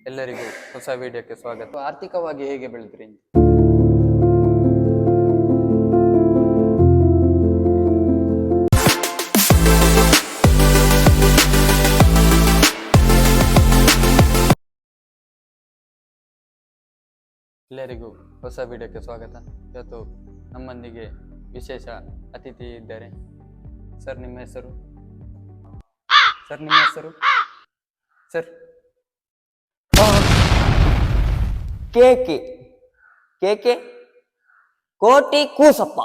ಎಲ್ಲರಿಗೂ ಹೊಸ ವಿಡಿಯೋಕ್ಕೆ ಸ್ವಾಗತ. ಆರ್ಥಿಕವಾಗಿ ಹೇಗೆ ಬೆಳೆದ್ರಿ? ಎಲ್ಲರಿಗೂ ಹೊಸ ವಿಡಿಯೋಕ್ಕೆ ಸ್ವಾಗತ. ಇವತ್ತು ನಮ್ಮೊಂದಿಗೆ ವಿಶೇಷ ಅತಿಥಿ ಇದ್ದಾರೆ. ಸರ್, ನಿಮ್ಮ ಹೆಸರು? ಸರ್, ನಿಮ್ಮ ಹೆಸರು? ಸರ್, ಕೇಕೆ ಕೇಕೆ ಕೋಟಿ ಕೂಸಪ್ಪ.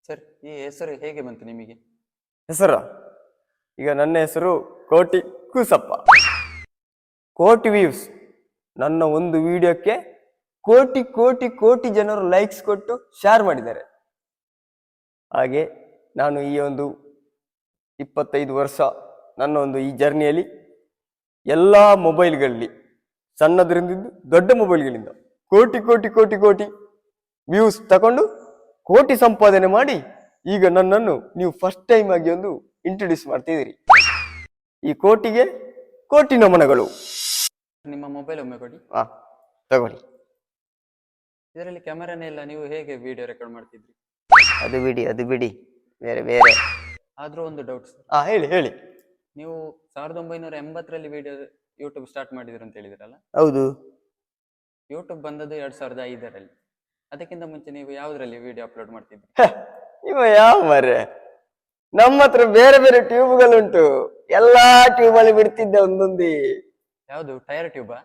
ಸರ್, ಈ ಹೆಸರು ಹೇಗೆ ಬಂತು ನಿಮಗೆ? ಹೆಸರು ಈಗ ನನ್ನ ಹೆಸರು ಕೋಟಿ ಕೂಸಪ್ಪ. ಕೋಟಿ ವ್ಯೂಸ್, ನನ್ನ ಒಂದು ವಿಡಿಯೋಕ್ಕೆ ಕೋಟಿ ಕೋಟಿ ಕೋಟಿ ಜನರು ಲೈಕ್ಸ್ ಕೊಟ್ಟು ಶೇರ್ ಮಾಡಿದ್ದಾರೆ. ಹಾಗೆ ನಾನು ಈ ಒಂದು 25 ವರ್ಷ ನನ್ನ ಒಂದು ಈ ಜರ್ನಿಯಲ್ಲಿ ಎಲ್ಲ ಮೊಬೈಲ್ಗಳಲ್ಲಿ ಸಣ್ಣದ್ರಿಂದ ದೊಡ್ಡ ಮೊಬೈಲ್ಗಳಿಂದ ಕೋಟಿ ಕೋಟಿ ಕೋಟಿ ಕೋಟಿ ವ್ಯೂಸ್ ತಗೊಂಡು ಕೋಟಿ ಸಂಪಾದನೆ ಮಾಡಿ ಈಗ ನನ್ನನ್ನು ನೀವು ಫಸ್ಟ್ ಟೈಮ್ ಆಗಿ ಒಂದು ಇಂಟ್ರೊಡ್ಯೂಸ್ ಮಾಡ್ತಿದ್ದೀರಿ. ಈ ಕೋಟಿಗೆ ಕೋಟಿ ನಮನಗಳು. ನಿಮ್ಮ ಮೊಬೈಲ್ ಒಮ್ಮೆ ಕೊಡಿ. ತಗೊಳ್ಳಿ. ಇದರಲ್ಲಿ ಕ್ಯಾಮರಾನೇ ಇಲ್ಲ, ನೀವು ಹೇಗೆ ವಿಡಿಯೋ ರೆಕಾರ್ಡ್ ಮಾಡ್ತಿದ್ರಿ? ಅದು ಬಿಡಿ ಬೇರೆ ಬೇರೆ. ಆದ್ರೂ ಒಂದು ಡೌಟ್ ಸರ್. ಹೇಳಿ ಹೇಳಿ. ನೀವು 1980ರಲ್ಲಿ ವಿಡಿಯೋ ಯೂಟ್ಯೂಬ್ ಸ್ಟಾರ್ಟ್ ಮಾಡಿದ್ರು ಅಂತ ಹೇಳಿದ್ರಲ್ಲ? ಹೌದು. ಯೂಟ್ಯೂಬ್ ಬಂದದ್ದು 2005ರಲ್ಲಿ. ಅದಕ್ಕಿಂತ ಮುಂಚೆ ನೀವು ಯಾವ್ದ್ರಲ್ಲಿ ವಿಡಿಯೋ ಅಪ್ಲೋಡ್ ಮಾಡ್ತಿದ್ರಿ? ಇವ ಯಾವ ಮರೆ, ನಮ್ಮ ಹತ್ರ ಬೇರೆ ಬೇರೆ ಟ್ಯೂಬ್ಗಳುಂಟು, ಎಲ್ಲಾ ಟ್ಯೂಬ್ ಅಲ್ಲಿ ಬಿಡ್ತಿದ್ದೆ ಒಂದೊಂದಿ. ಯಾವ್ದು, ಟೈರ್ ಟ್ಯೂಬಾ?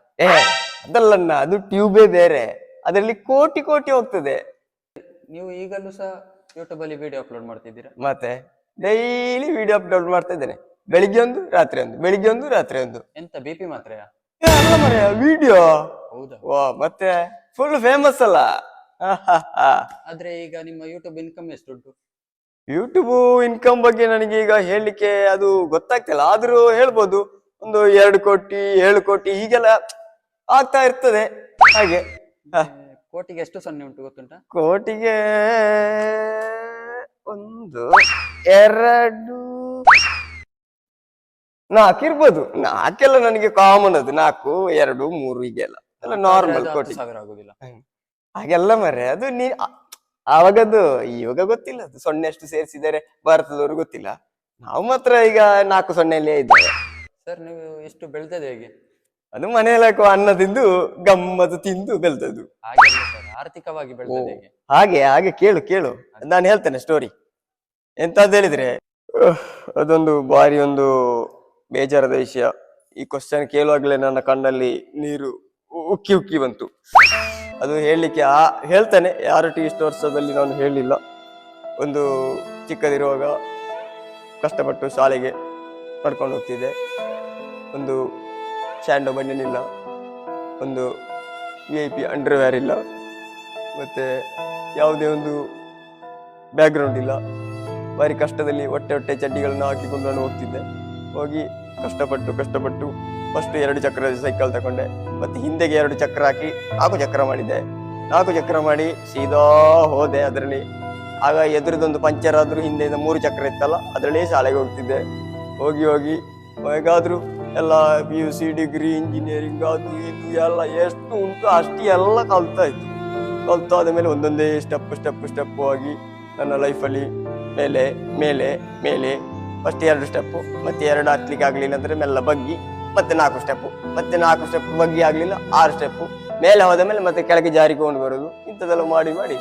ಅದಲ್ಲಣ್ಣ, ಅದು ಟ್ಯೂಬೇ ಬೇರೆ, ಅದರಲ್ಲಿ ಕೋಟಿ ಕೋಟಿ ಹೋಗ್ತದೆ. ನೀವು ಈಗಲೂ ಸಹ ಯೂಟ್ಯೂಬ್ ಅಲ್ಲಿ ವಿಡಿಯೋ ಅಪ್ಲೋಡ್ ಮಾಡ್ತಿದ್ದೀರಾ? ಮತ್ತೆ ಡೈಲಿ ವಿಡಿಯೋ ಅಪ್ಲೋಡ್ ಮಾಡ್ತಾ ಇದ್ದೇನೆ. ಬೆಳಿಗ್ಗೆ ಒಂದು, ರಾತ್ರಿ ಒಂದು, ಬೆಳಿಗ್ಗೆ ಒಂದು, ರಾತ್ರಿ ಒಂದು. ಎಂತ BP ಮಾತ್ರಯಾ? ಅಲ್ಲ ಮರೆ, ವಿಡಿಯೋ. ಹೌದಾ? ಮತ್ತೆ ಫುಲ್ ಫೇಮಸ್ ಅಲ್ಲ. ಆದ್ರೆ ಈಗ ನಿಮ್ಮ ಯೂಟ್ಯೂಬ್ ಇನ್ಕಮ್ ಎಷ್ಟು ಉಂಟು? ಯೂಟ್ಯೂಬ್ ಇನ್ಕಮ್ ಬಗ್ಗೆ ನನಗೆ ಈಗ ಹೇಳಲಿಕ್ಕೆ ಅದು ಗೊತ್ತಾಗ್ತಿಲ್ಲ. ಆದ್ರೂ ಹೇಳ್ಬೋದು, ಒಂದು 2 ಕೋಟಿ 7 ಕೋಟಿ ಹೀಗೆಲ್ಲ ಆಗ್ತಾ ಇರ್ತದೆ. ಹಾಗೆ ಕೋಟಿಗೆ ಎಷ್ಟು ಸೊನ್ನೆ ಉಂಟು ಗೊತ್ತುಂಟಾ? ಕೋಟಿಗೆ 1 2 4 ಇರ್ಬೋದು. 4 ನನಗೆ ಕಾಮನ್, ಅದು 4 2 3 ಹೀಗೆಲ್ಲ ಎಲ್ಲ ನಾರ್ಮಲ್. ಕೋಟಿ 10,000 ಆಗುದಿಲ್ಲ ಹಾಗೆಲ್ಲ ಮರೆ, ಅದು ಆವಾಗದು. ಇವಾಗ ಗೊತ್ತಿಲ್ಲ ಅದು ಸೊನ್ನೆ ಎಷ್ಟು ಸೇರಿಸಿದ್ದಾರೆ ಭಾರತದವರು, ಗೊತ್ತಿಲ್ಲ. ನಾವು ಮಾತ್ರ ಈಗ 4 ಸೊನ್ನೆಯಲ್ಲೇ ಇದ್ದೇವೆ. ಸರ್, ನೀವು ಎಷ್ಟು ಬೆಳ್ತದೆ ಹೇಗೆ? ಅದು ಮನೆಯಲ್ಲ ಅನ್ನ ತಿಂದು ಗಮ್ಮತ್ತು ತಿಂದು ಬೆಳ್ದದ್ದು. ಹಾಗೆಲ್ಲ ಸರ್, ಆರ್ಥಿಕವಾಗಿ ಬೆಳ್ತದೆ ಹೇಗೆ? ಹಾಗೆ ಕೇಳು ಕೇಳು, ನಾನು ಹೇಳ್ತೇನೆ ಸ್ಟೋರಿ. ಎಂತ ಅಂತ ಹೇಳಿದ್ರೆ, ಅದೊಂದು ಬಾರಿ ಒಂದು ಬೇಜಾರದ ವಿಷಯ. ಈ ಕ್ವಶನ್ ಕೇಳುವಾಗಲೇ ನನ್ನ ಕಣ್ಣಲ್ಲಿ ನೀರು ಉಕ್ಕಿ ಉಕ್ಕಿ ಬಂತು. ಅದು ಹೇಳಲಿಕ್ಕೆ ಹೇಳ್ತಾನೆ, ಯಾರು ಇಷ್ಟು ವರ್ಷದಲ್ಲಿ ನಾನು ಹೇಳಲಿಲ್ಲ. ಒಂದು ಚಿಕ್ಕದಿರುವಾಗ ಕಷ್ಟಪಟ್ಟು ಶಾಲೆಗೆ ಪಡ್ಕೊಂಡು ಹೋಗ್ತಿದ್ದೆ. ಒಂದು ಸ್ಯಾಂಡೋ ಬನ್ನಿಲ್ಲ, ಒಂದು VIP ಅಂಡರ್ವೇರ್ ಇಲ್ಲ, ಮತ್ತೆ ಯಾವುದೇ ಒಂದು ಬ್ಯಾಕ್ಗ್ರೌಂಡ್ ಇಲ್ಲ. ಭಾರಿ ಕಷ್ಟದಲ್ಲಿ ಹೊಟ್ಟೆ ಚಡ್ಡಿಗಳನ್ನು ಹಾಕಿಕೊಂಡು ನಾನು ಹೋಗ್ತಿದ್ದೆ. ಹೋಗಿ ಕಷ್ಟಪಟ್ಟು ಫಸ್ಟ್ 2 ಚಕ್ರದ ಸೈಕಲ್ ತಗೊಂಡೆ. ಮತ್ತೆ ಹಿಂದೆಗೆ 2 ಚಕ್ರ ಹಾಕಿ 4 ಚಕ್ರ ಮಾಡಿದ್ದೆ. 4 ಚಕ್ರ ಮಾಡಿ ಸೀದಾ ಹೋದೆ ಅದರಲ್ಲಿ. ಆಗ ಎದುರದೊಂದು ಪಂಚರ್ ಆದ್ರೂ ಹಿಂದೆ 3 ಚಕ್ರ ಇತ್ತಲ್ಲ, ಅದರಲ್ಲೇ ಶಾಲೆಗೆ ಹೋಗ್ತಿದ್ದೆ. ಹೋಗಿ ಹೇಗಾದ್ರೂ ಎಲ್ಲ PUC ಡಿಗ್ರಿ ಇಂಜಿನಿಯರಿಂಗ್ ಅದು ಇದು ಎಲ್ಲ ಎಷ್ಟು ಉಂಟು ಅಷ್ಟು ಎಲ್ಲ ಕಲ್ತಾದ ಮೇಲೆ ಒಂದೊಂದೇ ಸ್ಟೆಪ್ ಆಗಿ ನನ್ನ ಲೈಫಲ್ಲಿ ಮೇಲೆ ಫಸ್ಟ್ 2 ಸ್ಟೆಪ್ಪು, ಮತ್ತೆ 2 ಹತ್ಲಿಕ್ಕೆ ಆಗ್ಲಿಲ್ಲ ಅಂದ್ರೆ ಮೆಲ್ಲ ಬಗ್ಗಿ, ಮತ್ತೆ 4 ಸ್ಟೆಪ್ಪು, ಮತ್ತೆ 4 ಸ್ಟೆಪ್ ಬಗ್ಗಿ ಆಗ್ಲಿಲ್ಲ 6 ಸ್ಟೆಪ್ಪು, ಮೇಲೆ ಹೋದ ಮೇಲೆ ಮತ್ತೆ ಕೆಳಗೆ ಜಾರಿಕೊಂಡು ಬರೋದು. ಇಂಥದ್ದೆಲ್ಲ ಮಾಡಿ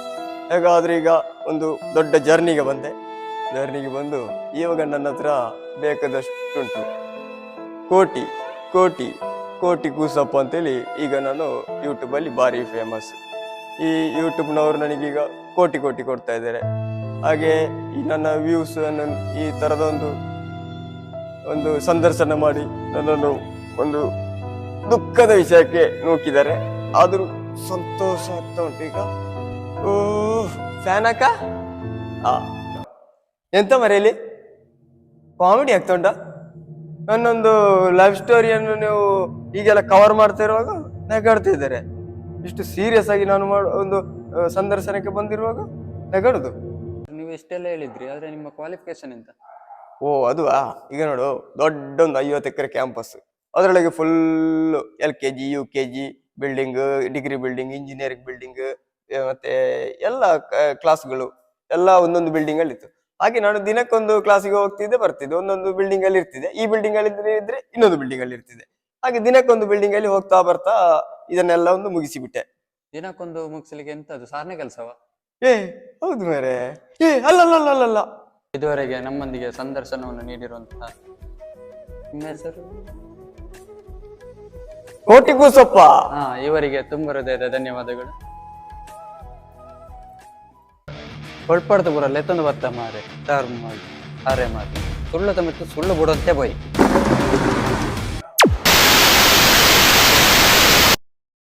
ಹೇಗಾದ್ರೆ ಈಗ ಒಂದು ದೊಡ್ಡ ಜರ್ನಿಗೆ ಬಂದು ಇವಾಗ ನನ್ನ ಹತ್ರ ಬೇಕಾದಷ್ಟುಂಟು. ಕೋಟಿ ಕೂಸಪ್ಪ ಅಂತೇಳಿ ಈಗ ನಾನು ಯೂಟ್ಯೂಬಲ್ಲಿ ಭಾರಿ ಫೇಮಸ್. ಈ ಯೂಟ್ಯೂಬ್ನವರು ನನಗೀಗ ಕೋಟಿ ಕೊಡ್ತಾ ಇದ್ದಾರೆ. ಹಾಗೆ ಈ ನನ್ನ ವ್ಯೂಸ್ ಅನ್ನು ಈ ತರದ ಒಂದು ಸಂದರ್ಶನ ಮಾಡಿ ನನ್ನನ್ನು ಒಂದು ದುಃಖದ ವಿಷಯಕ್ಕೆ ನೂಕಿದ್ದಾರೆ. ಆದ್ರೂ ಸಂತೋಷ ಆಗ್ತಾ ಉಂಟು ಈಗ. ಫ್ಯಾನ್ ಅಕ್ಕ ಎಂತ ಮರೆಯಲ್ಲಿ ಕಾಮಿಡಿ ಆಗ್ತಾ ಉಂಟ. ನನ್ನೊಂದು ಲವ್ ಸ್ಟೋರಿಯನ್ನು ನೀವು ಈಗೆಲ್ಲ ಕವರ್ ಮಾಡ್ತಾ ಇರುವಾಗ ನಗಾಡ್ತಾ ಇದ್ದಾರೆ. ಇಷ್ಟು ಸೀರಿಯಸ್ ಆಗಿ ನಾನು ಒಂದು ಸಂದರ್ಶನಕ್ಕೆ ಬಂದಿರುವಾಗ ನಗಾಡುದು. ನೀವು ಇಷ್ಟೆಲ್ಲ ಹೇಳಿದ್ರಿ, ಆದ್ರೆ ನಿಮ್ಮ ಕ್ವಾಲಿಫಿಕೇಶನ್ ಎಂತ? ಅದು ಈಗ ನೋಡು, ದೊಡ್ಡ ಒಂದು 50 ಎಕರೆ ಕ್ಯಾಂಪಸ್, ಅದರೊಳಗೆ full LKG UKG building, degree building, engineering building, ಮತ್ತೆ ಎಲ್ಲ ಕ್ಲಾಸ್ಗಳು ಎಲ್ಲ ಒಂದೊಂದು ಬಿಲ್ಡಿಂಗ್ ಅಲ್ಲಿ ಇತ್ತು. ಹಾಗೆ ನಾನು ದಿನಕ್ಕೊಂದು ಕ್ಲಾಸಿಗೆ ಹೋಗ್ತಿದ್ದೆ ಬರ್ತಿದ್ದೆ, ಒಂದೊಂದು ಬಿಲ್ಡಿಂಗ್ ಅಲ್ಲಿ ಇರ್ತಿದ್ದೆ. ಈ ಬಿಲ್ಡಿಂಗ್ ಅಲ್ಲಿ ಇದ್ರೆ ಇನ್ನೊಂದು ಬಿಲ್ಡಿಂಗ್ ಅಲ್ಲಿ ಇರ್ತಿದ್ದೆ. ಹಾಗೆ ದಿನಕ್ಕೊಂದು ಬಿಲ್ಡಿಂಗ್ ಅಲ್ಲಿ ಹೋಗ್ತಾ ಬರ್ತಾ ಇದನ್ನೆಲ್ಲ ಒಂದು ಮುಗಿಸಿಬಿಟ್ಟೆ. ದಿನಕ್ಕೊಂದು ಮುಗಿಸ್ಲಿಕ್ಕೆ ಎಂತದ್ದು ಸಾರನೇ ಕೆಲಸವ? ಏ ಹೌದು ಮೇರೆ. ಅಲ್ಲ. ಇದುವರೆಗೆ ನಮ್ಮೊಂದಿಗೆ ಸಂದರ್ಶನವನ್ನು ನೀಡಿರುವಂತಹ ನಿಮ್ಮ ಹೆಸರು? ಕೋಟಿ ಕೂಸಪ್ಪ. ಇವರಿಗೆ ತುಂಬ ಹೃದಯದ ಧನ್ಯವಾದಗಳು. ಹೊಳ್ಪಡ್ದು ಬರಲ್ಲ ಎತ್ತೊಂದು ಬರ್ತ ಮಾರೆ ಟಾರ್ ಮಾಡಿ ಅರೆ ಮಾಡಿ ಸುಳ್ಳು ತಮ್ಮಿತ್ತು ಸುಳ್ಳು ಬಿಡುವಂತೆ ಬೈ.